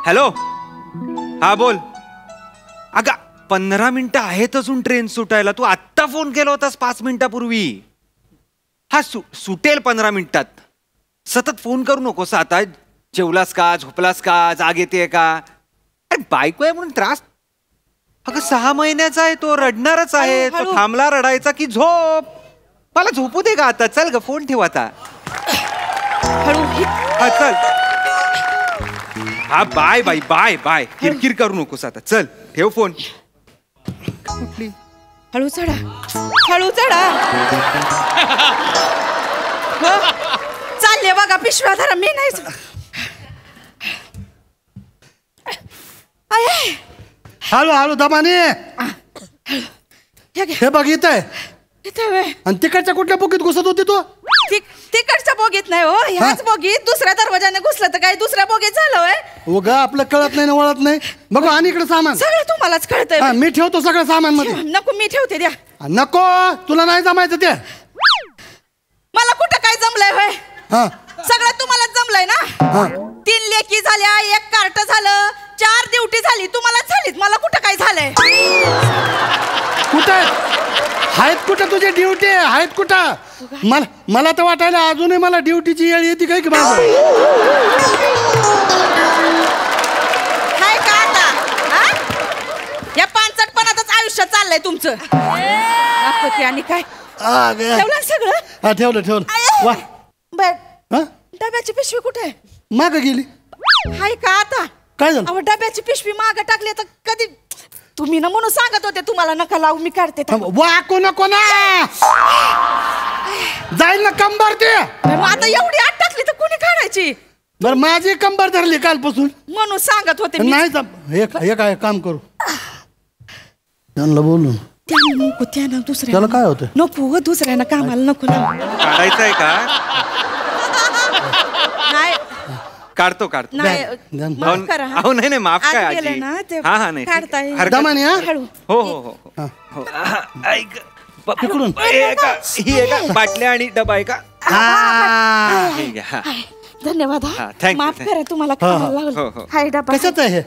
Hello, हा बोल. अगं 15 मिनिटं आहेत अजून ट्रेन सुटायला. तू आत्ता फोन केला होतास 5 मिनिटापूर्वी. हा सुटेल 15 मिनिटात. सतत फोन करू नकोस आता. जेवलास का, झोपलास का, जाग येते का? अरे बायको आहे म्हणून त्रास. अगं 6 महिन्याचा आहे तो, रडणारच आहे तो. थांबला रडायचा की झोप. मला झोपू दे का आता. चल ग, फोन ठेव आता. हा चल. हा बाय बाय बाय बाय. किरकिर करू नकोस आता. चल ठेव फोन. कुठली? हळू चढा, हळू चढा. चालले बघा पिशव्या धरा. मी नाही. हळू हळू दमाने. हे बघ इथं आहे. आणि तिकडच्या कुठल्या बोगीत घुसत होती तू? तिकडच्या बोगीत नाही हो, ह्याच बोगीत. दुसऱ्या दरवाजाने घुसलं तर काय दुसऱ्या बोगीत झालं. उगा आपलं कळत नाही ना, वळत नाही. बघू आणि इकडे सामान सगळं तुम्हालाच कळतंय. मी ठेवतो सगळं सामान मध्ये. नको मी ठेवते. द्या. नको, तुला नाही जमायचं ते. मला कुठं काय जमलंय होय? सगळं तुम्हालाच जमलंय ना. 3 लेकी झाल्या, 1 कार्ट झालं, 4 ड्युटी झाली. तुम्हालाच झालीत, मला कुठं काय झालंय? कुठं आहेत? कुठं तुझे ड्युटी आहेत? कुठं? मला तर वाटायला अजूनही मला ड्युटीची येळ येते काय की माझं. काय का आता? या पानचटपणातच आयुष्य चाललंय तुमचं. आणि काय ठेवलं सगळं? हा ठेवलं. वा बर. डब्याची पिशवी कुठे आहे? माग गेली. हाय का आता? काय झालं? डब्याची पिशवी माग टाकली तर कधी तुम्ही ना म्हणून सांगत होते तुम्हाला नका लावू, मी काढते. वाकू नको ना, जाईल ना कंबर ते. आता एवढी आत टाकली तर कोणी काढायची? बरं माझी कंबर धरली कालपासून म्हणून सांगत होते. नाही हे काय काम करू त्यांना बोलून. नको त्यानं दुसऱ्या. त्याला काय होतं? नको दुसऱ्यानं कामाला नको लावू. काढायचंय का? नाही काढतो. माफ करा. नाही माफ काय आजी. हा नाही दमाने. हो हो हो हो. ऐक तिकडून ही आहे का बाटल्या आणि डबा आहे का? धन्यवाद. माफ करा तुम्हाला हाय डबा. कशाच आहे?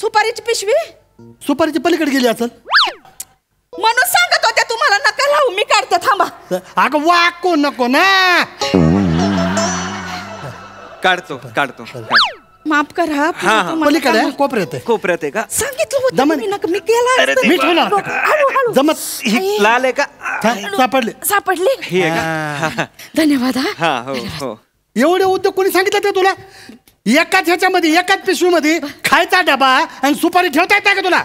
सुपारीची पिशवी. सुपारीची पलीकडे गेली असेल म्हणून सांगत होत्या तुम्हाला नका लावू, मी काढते. थांबा. अगं वाकू नको ना. काढतो. माफ करा. पलीकडे कोपऱ्यात आहे का? सांगितलं होतं मी नका. मी केला. जमत. लाल आहे का? सापडली. ही आहे का? धन्यवाद. हो. एवढे उद्योग कोणी सांगितलं ते तुला? एकाच ह्याच्यामध्ये एकाच पिशवीमध्ये खायचा डबा आणि सुपारी ठेवता येत का तुला?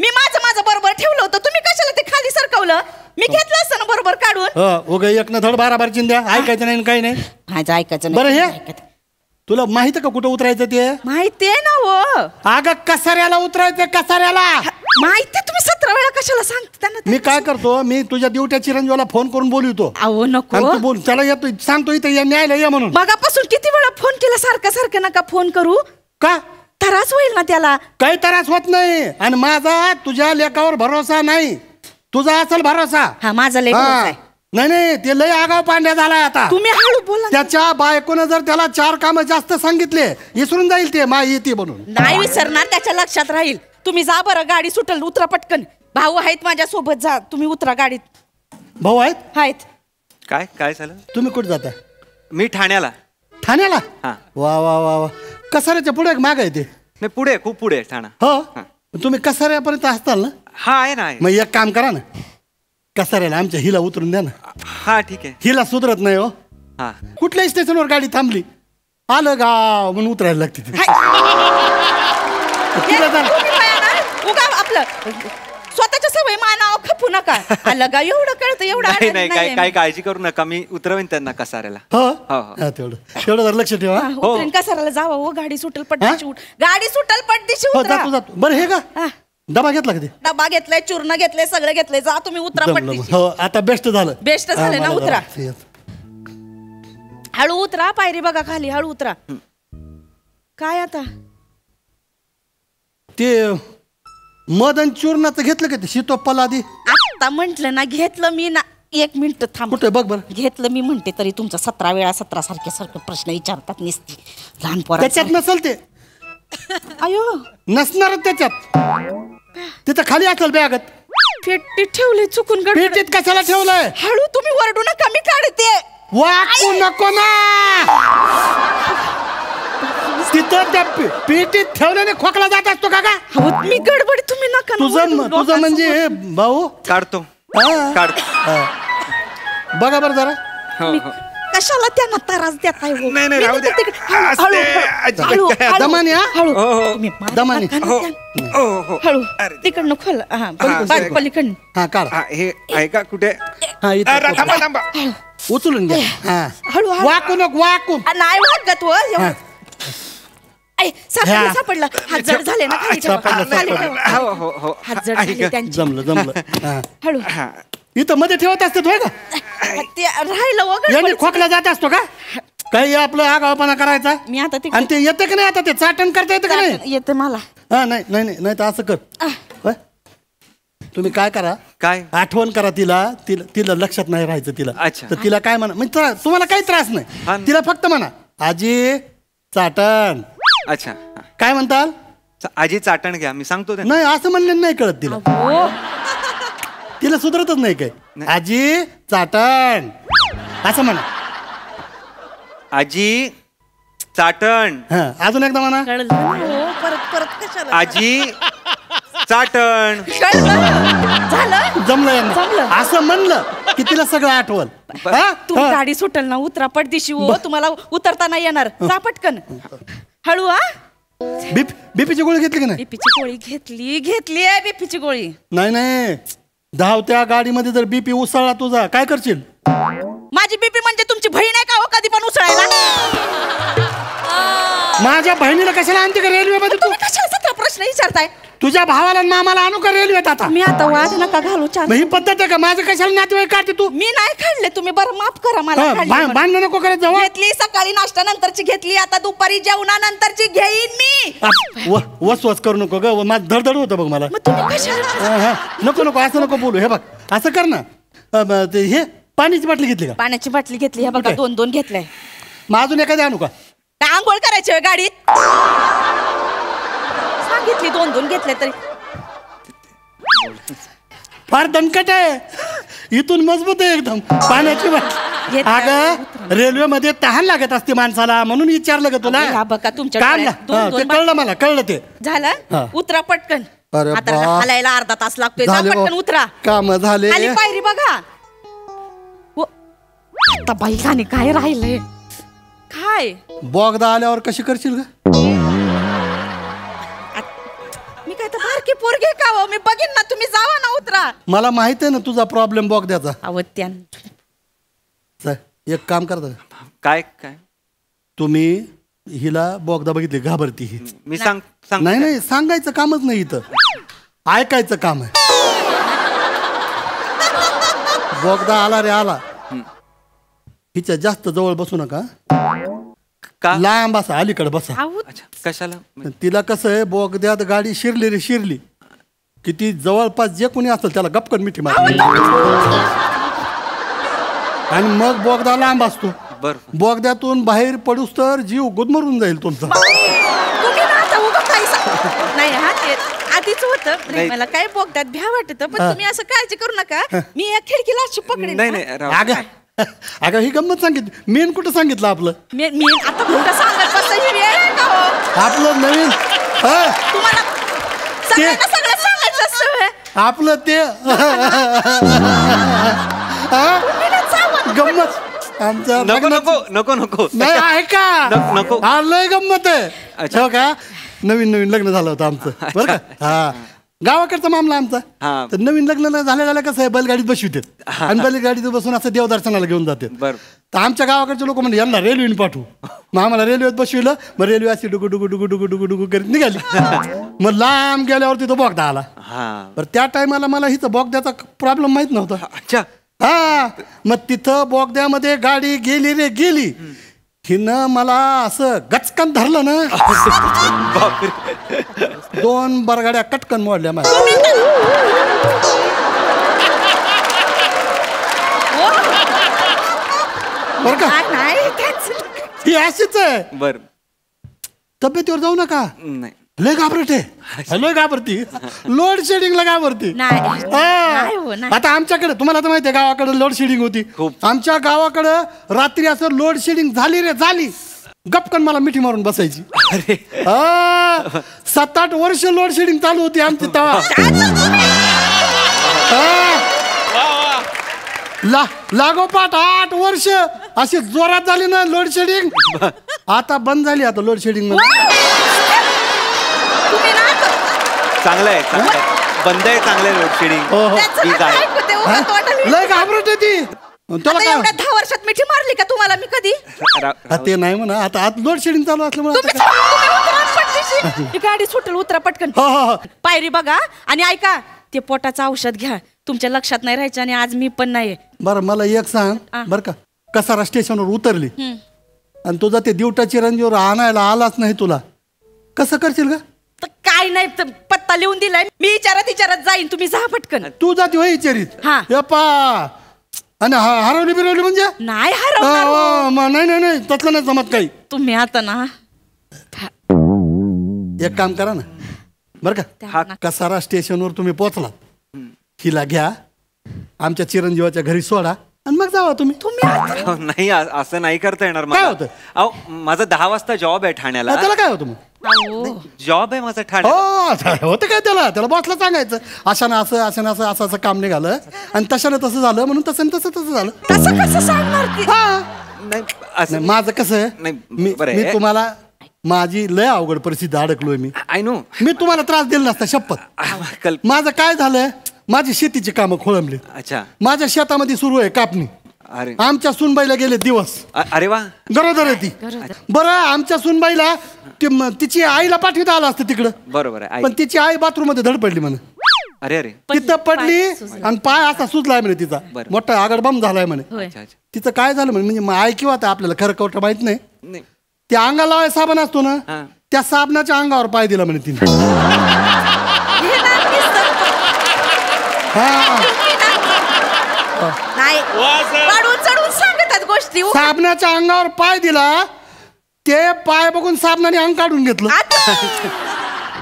मी माझं बरोबर ठेवलं होतं. तुम्ही कशाला ते खाली सरकवलं? मी घेतलं असतं ना बरोबर काढून. एक ना धड 12 चिंध्या. ऐकायचं नाही काही नाही. माझं ऐकायचं नाही. बरं हे तुला माहित का कुठं उतरायचं ते? माहितीये ना हो. अगं कसाऱ्याला उतरायचं. कसाऱ्याला माहिती. तुम्ही 17 वेळा कशाला सांगता? मी काय करतो, मी तुझ्या ड्युट्या चिरंजीवाला फोन करून बोलवतो. अहो नको बोल. त्याला येतो सांगतो इथे न्यायला ये म्हणून. मगापासून किती वेळा फोन केला. सारखं नका फोन करू. का? त्रास होईल ना त्याला. काही त्रास होत नाही. आणि माझा तुझ्या लेकावर भरोसा नाही. तुझा असेल भरोसा. हा माझा लेक. नाही ते लय आगाव पांड्या झालाय आता. तुम्ही हळू बोला. त्याच्या बायकोनं जर त्याला 4 कामं जास्त सांगितले विसरून जाईल ते माय येते म्हणून. नाही विसरणार, त्याच्या लक्षात राहील. तुम्ही जा बरं, गाडी सुटल. उतरा पटकन. भाऊ आहेत माझ्या सोबत. जा तुम्ही उतरा गाडीत. भाऊ आहेत? काय झालं? तुम्ही कुठे जाता? मी ठाण्याला. वा वा वा वा. कसाऱ्याच्या पुढे माग आहे ते? नाही पुढे, खूप पुढे ठाणा. हो. तुम्ही कसाऱ्यापर्यंत असताल ना? हा आहे ना. मग एक काम करा ना, कसाऱ्याला आमच्या हिला उतरून द्या ना. हा ठीक आहे. हिला सुधरत नाही हो. कुठल्याही स्टेशनवर गाडी थांबली, आलं गाव म्हणून उतरायला लागते. आपलं स्वतःच्या सवय मानाव खपू नका. आलं गा एवढं कळतं. एवढं नाही काय काळजी करू नका. मी उतरवेन त्यांना कसाऱ्याला. तेवढं जर लक्ष ठेवा. कसाऱ्याला जावं हो. गाडी सुटल पटदिशी. गाडी सुटल पटदिशी. बरं हे का डबा घेतला कधी? डबा घेतलाय, चूर्ण घेतलंय, सगळं घेतलंय. जा तुम्ही उतरा पटदिशी. आता बेस्ट झालं. बेस्ट झालं ना. उतरा. हळू उतरा. पायरी बघा खाली. हळू उतरा. काय आता ते मदन चूर्णाचं घेतलं का? ते शीतोपल आधी आता म्हंटल ना. घेतलं मी ना. 1 मिनिट थांब. कुठे बघ बरं. घेतलं मी म्हणते तरी तुमचा 17 वेळा 17 सारखे प्रश्न विचारतात. निसती लहान पोरा. त्याच्यात नसल ते. अयो नसणार त्याच्यात. तिथं खाली असेल बॅगत. पेटीत ठेवले चुकून गडबड. पेटीत कशाला ठेवलंय? हळू तुम्ही वरडू नका मी काढते. वाकू नको ना. तिथं त्या पेटीत ठेवल्याने खोकला जात असतो का? अहो मी गडबड तुम्ही नका ना तुझं वरडू. तुझं म्हणजे भाऊ. काढतो हा. काढतो. बघा बरं जरा. हो, मी हो. कशाला त्यांना त्रास देताय हो? नाही, नाही, मी राहू द्या. तिकडे- हळू, असते, हळू, अजिबात हळू, काय हळू, दमाने, हा? हळू. हो, हो. तुम्ही मार दमाने. नका ना हो, त्या- हो, हो. हळू अरे. तिकडनं खोल हा हा, पलीकडनं हा काढ. हा, हे आहे का कुठे? हा इथं अरे, थांबा थांबा. उचलून घ्या. हा हळू हळू वाकू नको वाकू. नाही वागत व हा. सापडलं हा. सापडलं हात जड झाले ना खाली ठेवा. सापडलं, खाली सापडलं. ठेवा. हो, हो, हो. हात जड आहे झाले का? त्यांचे. जमलं जमलं. हा. हळू हा. इथं मध्ये ठेवत असते होय का? ते राहिलं याने वगैरे खोकला जात असतो का? काही आपलं आगावपणा करायचा. मी आता ते आणि ते येतं का नाही आता? ते चाटण करता येतं का नाही? येते मला हा नाही नाही नाही नाही तर असं कर. होय? तुम्ही काय करा, काय? आठवण करा तिला. तिला तिला लक्षात नाही राहायचं तिला. अच्छा. तर तिला काय म्हणा म्हणजे तुम्हाला काही त्रास हा नाही. ना. तिला फक्त म्हणा आजी चाटण. अच्छा हा. काय म्हणताल? आजी चाटण घ्या मी सांगतो त्यांना. नाही असं म्हणलं नाही कळत तिला. हो तिला सुधरतच नाही काय. नाही. आजी चाटण असं म्हणा. आजी चाटण. हा अजून एकदा म्हणा. कळलं ना, हो परत परत कशाला आजी चाटण. कळलं झालं जमलं यांना. जमलं. असं म्हणलं की तिला सगळं आठवल. हा? तू हा. गाडी सुटल ना उतरा पडदिशी हो तुम्हाला उतरता नाही येणार जा पटकन हळू हा बीपीची गोळी घेतली की नाही? बीपीची गोळी घेतली आहे बीपीची गोळी नाही नाही धावत्या गाडीमध्ये जर बीपी उसळला तुझा काय करशील? माझी बीपी म्हणजे तुमची बहीण आहे का हो कधी पण उसळायला माझ्या बहिणीला कशाला आणते का रेल्वेमध्ये तू? तुम्ही कशाला सतरा प्रश्न विचारताय तुझ्या भावाला आणि मामाला आणू का रेल्वेत आता? मी आता वाद नका घालू चाल मग ही पद्धत आहे का? माझं कशाला नातेवाईक काढते तू? मी नाही खाल्ले तुम्ही बरं माफ करा मला खाल्ले म्हणून. भांडण नको करत जाऊ. घेतली सकाळी नाश्ता नंतरची घेतली आता दुपारी जेवणानंतरची घेईन मी वस वस करू नको ग. माझं धडधड होतं बघ मला. मग तुम्ही कशाला हा, हा. नको नको असं नको बोलू. हे बघ असं कर ना. ते हे पाण्याची बाटली घेतली का? पाण्याची बाटली घेतली हे बघा कुठे? 2 घेतलंय मग अजून एखादी आणू का? काय आंघोळ करायची होय गाडीत सांगितली 2 घेतले तरी फार दणकट आहे. इथून मजबूत आहे एकदम. पाण्याची बाटली. घेतलं. अगं रेल्वेमध्ये तहान लागत असते माणसाला म्हणून विचारलं ग तुला. हा बघा तुमच्या काम डोळ्यात ना. 2 हा, ते कळलं मला कळलं ते. हा. झालं उतरा पटकन अरे आता बाप. हलायला अर्धा तास लागतोय जा झाले पटकन बा. उतरा काम झाले. खाली पायरी बघा हो. आता बाई गाणे काय राहिलंय काय बोगदा आल्यावर कशी करशील ग? मी काय तर बारकी पोरगी का हो मी बघीन ना तुम्ही जावा ना उतरा मला माहित आहे ना तुझा प्रॉब्लेम बोगद्याचा. अवत्यान चल, एक काम करता. काय काय तुम्ही हिला बोगदा बघितली घाबरती ही. मी सांग नाही नाही सांगायचं कामच नाही इथं. ऐकायचं काम आहे. बोगदा आला रे आला. हिच्या जास्त जवळ बसू नका. का? लांब बसा अलीकडे बसा. अच्छा कशाला? तिला कसं आहे बोगद्यात गाडी शिरली रे शिरली की ती जवळपास जे कोणी असेल त्याला गपकन मिठी मारते. आणि मग बोगदा लांब असतो. बर बोगद्यातून बाहेर पडूस तर जीव गुदमरून जाईल तुमचा. तुम्ही ना आता उगाच काही नाही हा ते आधीच होतं नाही नाही. मला काय बोगद्यात भ्या वाटत पण हा. तुम्ही असं काळजी करू नका मी या खिडकीला अशी पकडेन नाही हा. नाही राव. अगं अगं ही गंमत सांगितली. मेन कुठं सांगितलं आपलं? मी आता कुठं सांगत बसता ही वेळ आहे का हो आपलं नवीन हा, तुम्हाला सगळ्यांना सगळं सांगायचं असतं व्हय. आपलं ते हा? तुम्ही ना जावा ना. गंमत आमच्या नको लग्नात- नको नको नको नाही आहे का? नको. हा लय गंमत आहे. अच्छा. हो का? नवीन लग्न झालं होतं आमचं बरं का? हा गावाकडचा मामला आमचा. हा. तर नवीन लग्न झाल्या कसं आहे बैलगाडीत बसवितात आणि बैलगाडीत बसून असं देवदर्शनाला घेऊन जातात. बर तर आमच्या गावाकडचे लोक म्हणजे यांना रेल्वेने पाठवू. मग आम्हाला रेल्वेत बसविलं. मग रेल्वे अशी डुगू डुगू डुगू डुगू डुगू डुगू करीत निघाली. मग लांब गेल्यावर तिथं बोगदा आला. हा बरं त्या टायमाला मला हिचं बोगद्याचा प्रॉब्लेम माहित नव्हता. अच्छा हा मग तिथं बोगद्यामध्ये गाडी गेली रे गेली. हिनं मला असं गचकन धरलं ना. बापरे 2 बरगाड्या कटकन मोडल्या माझ्या. बरं का? नाही, नाही, त्याच- ही अशीच आहे. बर तब्येतीवर जाऊ नका. नाही लय घाबरते, लय घाबरती, लोड शेडिंगला घाबरती. नाही हो, नाही. आता आमच्याकडे तुम्हाला तर माहितीये गावाकडे लोड शेडिंग होती. आमच्या गावाकडे रात्री असं लोड शेडिंग झाली रे झाली, गपकन मला मिठी मारून बसायची. 7-8 वर्ष लोड शेडिंग चालू होती आमची तेव्हा. लागोपाठ 8 वर्ष अशी जोरात झाली ना लोड शेडिंग. आता बंद झाली, आता लोड शेडिंग चांगलं आहे, बंद आहे, चांगलं आहे लोड शेडिंग. लय घाबरत ती. तुला काय 10 वर्षात मिठी मारली का तुम्हाला मी कधी? ते नाही म्हणा, आता लोड शेडिंग चालू असल्यामुळे गाडी सुटेल, उतरा पटकन. पायरी बघा आणि ऐका, ते पोटाचं औषध घ्या, तुमच्या लक्षात नाही राहायचं. आणि आज मी पण नाही. बरं मला एक सांग बर का, कसारा स्टेशनवर उतरली आणि तुझा ते दिवटा चिरंजीवर आणायला आलाच नाही, तुला कसं करशील का? काय नाही, पत्ता लिहून दिलाय मी, विचारत जाईन, तुम्ही जा पटकन. तू जाते होय विचारित आणि हरवली बिरवली म्हणजे नाही हरवणार. नाही तसलं नाही जमत काही. तुम्ही आता ना एक काम करा ना बरं का, कसारा स्टेशनवर तुम्ही पोहोचला, हिला घ्या, आमच्या चिरंजीवाच्या घरी सोडा आणि मग जावा तुम्ही. नाही असं नाही करता येणार. काय होतं? अहो माझा 10 वाजता जॉब आहे ठाण्याला. त्याला काय होतं मग? जॉब आहे माझा ठाण्यात. होतं काय त्याला बॉसला सांगायचं अशानं असं काम निघालं आणि तशानं तसं झालं म्हणून तसं झालं. माझं कसं आहे, मी तुम्हाला माझी लय अवघड परिस्थिती अडकलोय मी. I know. मी तुम्हाला त्रास दिला नसता शपथ. माझं काय झालंय, माझी शेतीची कामं खोळंबली. अच्छा. माझ्या शेतामध्ये सुरू आहे कापणी. अरे आमच्या सुनबाईला गेले दिवस. अरे वा. गरोदर आहे ती. बरं आमच्या सुनबाईला तिची आईला पाठवता आलं असतं तिकडं. बरोबर आहे. पण तिची आई बाथरूम मध्ये धडपडली म्हणे. अरे तिथं पडली आणि पाय असा सुजलाय म्हणे तिचा, मोठा आगडबम झालाय म्हणे. तिचं काय झालं म्हणजे आई किंवा आपल्याला खरं खोटं माहित नाही. त्या अंगाला लावाय साबण असतो ना, त्या साबणाच्या अंगावर पाय दिला म्हणे तिने. गोष्टी साबणाच्या अंगावर पाय दिला, ते पाय बघून साबणाने अंग काढून घेतलं.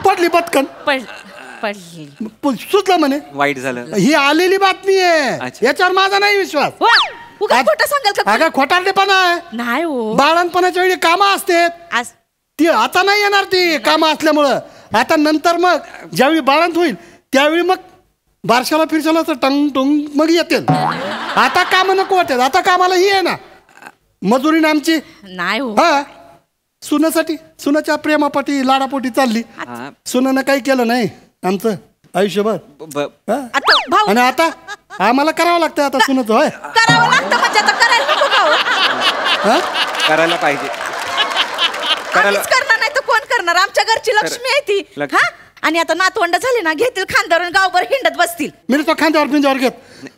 पडली पटकन, सुचलं म्हणे. वाईट झालं. ही आलेली बातमी आहे, याच्यावर माझा नाही विश्वास. सांगाल खोटारडेपणा आहे. नाही हो, बाळणपणाच्या वेळी कामं असते ती, आता नाही येणार ती कामं असल्यामुळं. आता नंतर मग ज्यावेळी बाळंत होईल त्यावेळी मग बारशाला फिरशाला टंग टुंग मग येतील. आता कामं नको वाटत, आता कामाला ही आहे ना मजुरीने आमची. नाही हो, हा सुनासाठी, सुनाच्या प्रेमापोटी लाडापोटी चालली. सुनानं काही केलं नाही आमचं आयुष्यभर. आणि आता आम्हाला करावं लागतं आता सुनाचं. होय करावं लागतं म्हणजे आता करायला नको का? करायला पाहिजे. करणार नाही तर कोण करणार? आमच्या घरची लक्ष्मी आहे ती. हा आणि आता नातवंड झाली ना, घेतील खांद्यावर गावभर हिंडत बसतील. मी तो खांद्यावर पिंजावर घेत.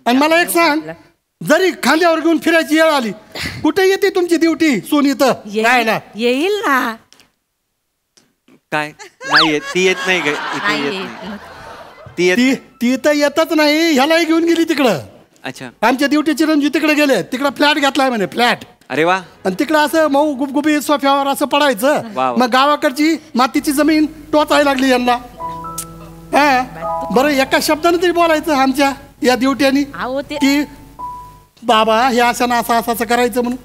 आणि मला एक सांग, जरी खांद्यावर घेऊन फिरायची वेळ आली, कुठे येते तुमची ड्युटी सोनी? तर येईल ना. काय नाही ती येत नाही. ती तर येतच नाही, ह्यालाही घेऊन गेली तिकडं. अच्छा. आमच्या ड्युटीची रणजी तिकडे गेले, तिकडं फ्लॅट घेतलाय म्हणे, फ्लॅट. अरे वा. आणि तिकडं असं मऊ गुबगुबी सोफ्यावर असं पडायचं. मग गावाकडची मातीची जमीन टोचायला लागली यांना. बरं एका शब्दाने तरी बोलायचं आमच्या या ड्युट्यानी की बाबा हे असं ना असं करायचं म्हणून.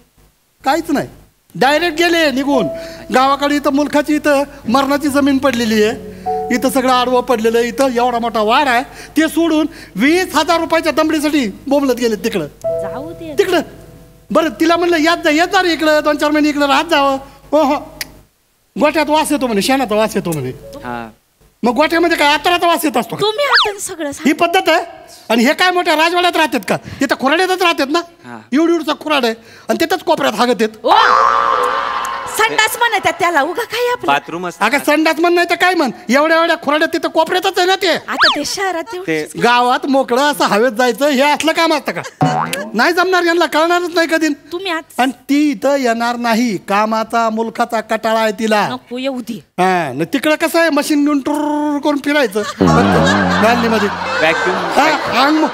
काहीच नाही, डायरेक्ट गेले निघून. गावाकडे इथं मुलखाची इथं मरणाची जमीन पडलेली आहे, इथं सगळं आडवं पडलेलं, इथं एवढा मोठा वाड आहे, ते सोडून 20,000 रुपयाच्या दमडीसाठी बोंबलत गेले तिकडं. बरं तिला म्हणलं येत जा रे इकडं, 2-4 महिने इकडं राहत जावं. हो गोठ्यात वास येतो म्हणे, शेणाचा वास येतो म्हणे. मग गोठ्यामध्ये काय आतराचा वास येत असतो? तुम्ही सगळं ही पद्धत आहे. आणि हे काय मोठ्या राजवाड्यात राहतात का? तिथं खुराड्यातच राहतात ना, एवढा खुराड आहे आणि तिथंच कोपऱ्यात हागत येत. संडास म्हणतात त्याला, उगा काय बाथरूम. अगं संडास म्हण नाही तर काय म्हण, एवढ्या खुराड्यात तिथं कोपऱ्यातच आहे ना ते. आता ते शहरात गावात मोकळं असं हवेत जायचं हे असलं काम असतं का? नाही जमणार, यांना कळणारच नाही कधी. तुम्ही आणि ती इथं येणार नाही, कामाचा मुलखाचा कटाळा आहे तिला. नको येऊ दे. तिकडं कसं आहे, मशीन घेऊन टूर करून फिरायचं मध्ये,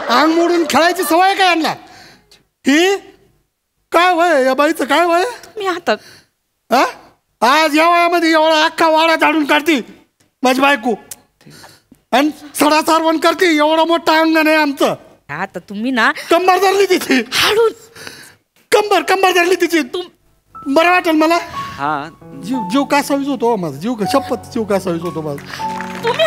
अंग मोडून खेळायची सवय काय यांना? ही काय वय या बाईचं? काय वय? मी आता आज या वयामध्ये एवढा अख्खा वाडा झाडून काढती माझी बायको आणि सडा सारवण करते. एवढं मोठं अंगण आहे आमचं. आता तुम्ही ना कंबर धरली तिची, हळून कंबर धरली तिची. बरं वाटेल मला. हा जीव कासावीस होतो माझा. शपथ जीव कासावीस होतो माझा. तुम्ही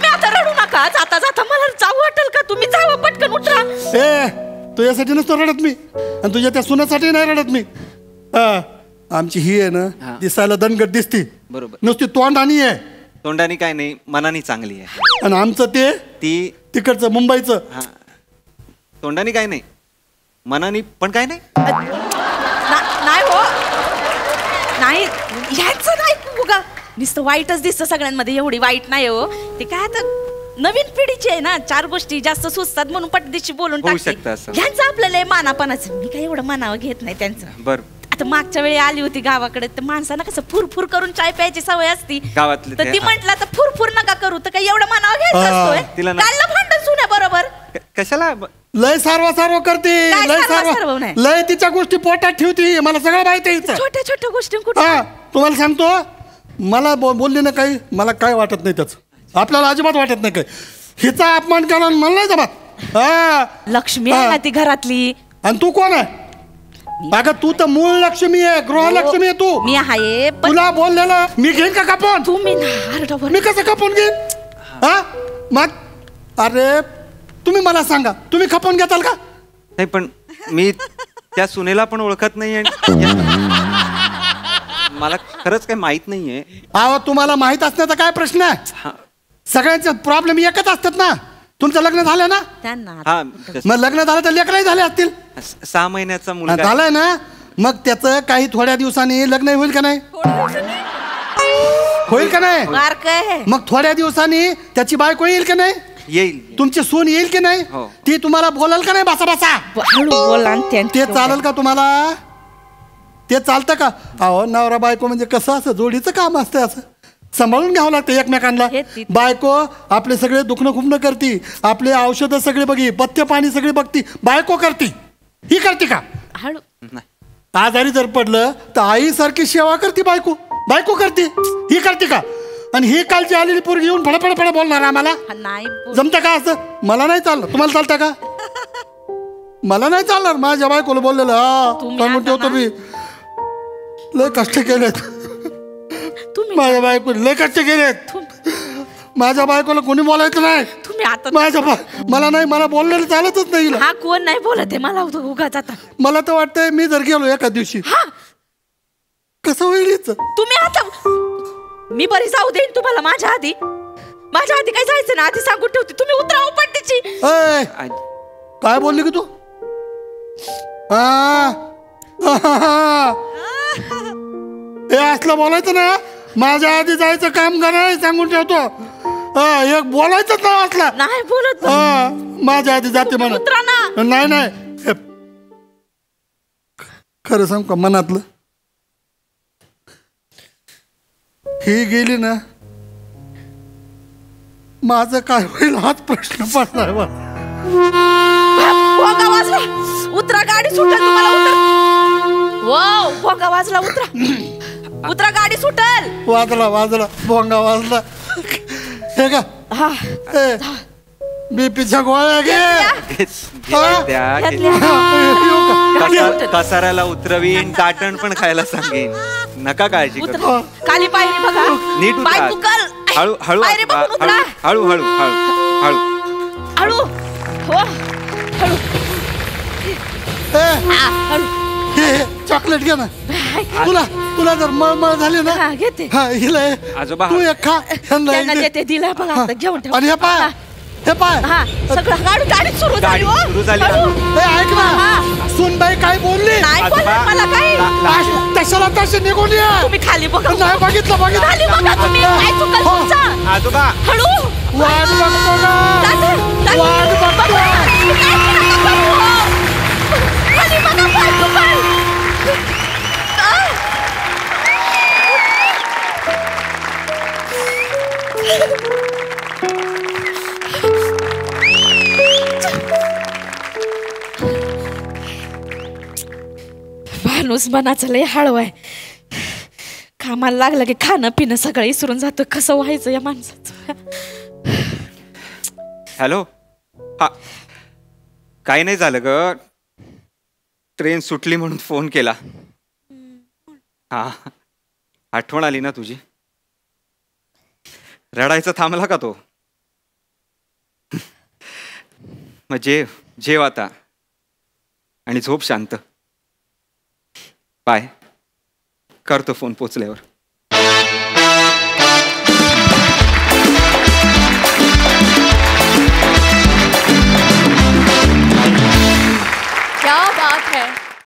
आता रडू नका. जाता जाता मला जाऊ वाटेल का? तुम्ही जावं पटकन उठा. ए तुझ्यासाठी नसतो रडत मी आणि तुझ्या त्या सुनासाठी नाही रडत मी. आमची ही आहे ना दिसायला दणगट दिसती, बरोबर. नुसती तोंडानी आहे. तोंडानी काय नाही, मनानी चांगली आहे. आणि आमचं ते ती तिकडचं मुंबईचं. हा तोंडानी काय नाही, मनानी पण काय नाही. नाही हो, नाही ह्याच नाही उगा नुसतं वाईटच दिसतं सगळ्यांमध्ये. एवढी वाईट नाही हो. ते काय आता नवीन पिढीची आहे ना, 4 गोष्टी जास्त सुचतात म्हणून पटदिशी बोलून होऊ टाकते. शकतं असं. ह्यांचं आपल्याला लय मानापणाचं. मी काय एवढं मानावं घेत नाही त्यांचं. बर आता मागच्या वेळी आली होती गावाकडे, तर माणसांना कसं फुरफुर करून चाय प्यायची सवय असती गावातले तर ते, ती हा. म्हटलं तर फुरफुर नका करू. तर काय एवढं मानावं घ्यायचं असतोय? तिला ना- काढलं भांडण सुने बरोबर. कशाला लय सारवा करते. काय लय सारवा नाही? लय तिच्या गोष्टी पोटात ठेवती. मला सगळं माहिती आहे हिचं. छोट्या छोट्या गोष्टी कुठे. हा तुम्हाला सांगतो, मला बोलली ना काही, मला काय वाटत नाही त्याचं. आपल्याला अजिबात वाटत नाही काय. हिचा अपमान केला आणि मला नाही जमात. हा लक्ष्मी आहे ना ती घरातली. आणि तू कोण आहे? अगं तू तर मूळ लक्ष्मी आहे, गृहलक्ष्मी आहे तू. मी आहे पण तुला बोललेलं मी घेईन का कापून? तुम्ही ना आरडावर. मी कसं कापून घेईन? हा मग अरे तुम्ही मला सांगा, तुम्ही खपून घेताल का? नाही, पण मी त्या सुनेला पण ओळखत नाही आणि मला खरंच काही माहित नाहीये. अहो तुम्हाला माहित असण्याचा काय प्रश्न आहे? सगळ्यांचे प्रॉब्लेम एकच असतात ना. तुमचं लग्न झालं ना? त्यांना हा मग लग्न झालं तर लेकरही झाले असतील. 6 महिन्याचा मुलगा झालंय ना, मग त्याचं काही थोड्या दिवसांनी लग्न होईल का नाही? होईल का नाही? बारक आहे. मग थोड्या दिवसांनी त्याची बायको येईल का नाही? येईल. तुमची सून येईल की नाही? हो. ती तुम्हाला बोलाल का नाही? बसा बसा. हळू बोला आणि ते चालेल का तुम्हाला? ते चालतं का? अहो नवरा बायको म्हणजे कसं असं जोडीचं काम असतं. असं सांभाळून घ्यावं लागतं एकमेकांना. बायको आपले सगळे दुखणं खुपणं करती, आपले औषधं सगळे बघी, पथ्य पाणी सगळे बघती. बायको करती. ही करते का? हळू. आजारी जर पडलं तर आईसारखी सेवा करते बायको. बायको करते. ही करते का? आणि ही कालची आलेली पोरगी येऊन फडफड बोलणार आम्हाला? नाही जमतं का असं? मला नाही चाललं. तुम्हाला चालतं का? मला नाही चालणार. माझ्या बायकोला बोललेलं सांगून ठेवतो मी. लय कष्ट केलेत माझ्या बायकोने, लय कष्ट केलेत. माझ्या बायकोला कोणी बोलायचं नाही. तुम्ही आता मला नाही, मला बोललेलं चालतच नाही. हा कोण नाही बोलत आहे मला उगाच. आता मला तर वाटतंय मी जर गेलो एका दिवशी कसं होईल हिचं? तुम्ही आता मी बरी जाऊ देईन तुम्हाला. माझ्या आधी काय जायचं ना, आधी सांगून ठेवते. तुम्ही उतरा उपटतीची. काय बोलली की तू? हे असलं बोलायचं ना, माझ्या आधी जायचं काम करायचं सांगून ठेवतो. एक बोलायचंच ना असला. नाही बोलत. माझ्या आधी जाते म्हणा. उतरा ना. नाही खरं सांग का मनातलं, ही गेली ना, माझं काय होईल हाच प्रश्न पडलाय मला. भोंगा वाजला. उतरा, गाडी सुटेल तुम्हाला. वाव, भोंगा वाजला. उतरा गाडी सुटेल. वाजला भोंगा वाजला. हे का बीपीच्या गोळ्या घे. कसाऱ्याला उतरवीन, काटण पण खायला सांगेन. नका काळजी करू. खाली पायरी बघा. नीट पाय उतरा. दुखल. हळू हळू पायरी बघून उतरा. हळू हळू हळू हळू हळू. हो हळू. हळू. चॉकलेट घे ना. तुला जर मळमळ झाली ना, घेते. आजोबा तू एक खा. त्यांना देते. दिला बघा आता. घेऊन ठेव. आणि हे पाय सगळं गाडी सुरू झाली. सुरू झाली. ऐक ना, सुनबाई काय बोलली? नाही बोलत मला काही. तशाला तसे निघून ये. तुम्ही खाली बघा. नाही बघितलं खाली बघा तुम्ही. काय चुकल तुमचं? आजोबा हळू. वाट बघतो ना, वाट बघतो. खाली बघा. पाय चुकल. माणूस मनाचं लय हळू आहे. कामाला लागलं की खाणं पिणं सगळं विसरून जातं. कसं व्हायचं या माणसाचं. हॅलो. हा, काही नाही झालं ग. ट्रेन सुटली म्हणून फोन केला. हा, आठवण आली ना तुझी. रडायचं थांबला का तो? मग जेव आता आणि झोप शांत. बाय. करतो फोन पोचल्यावर.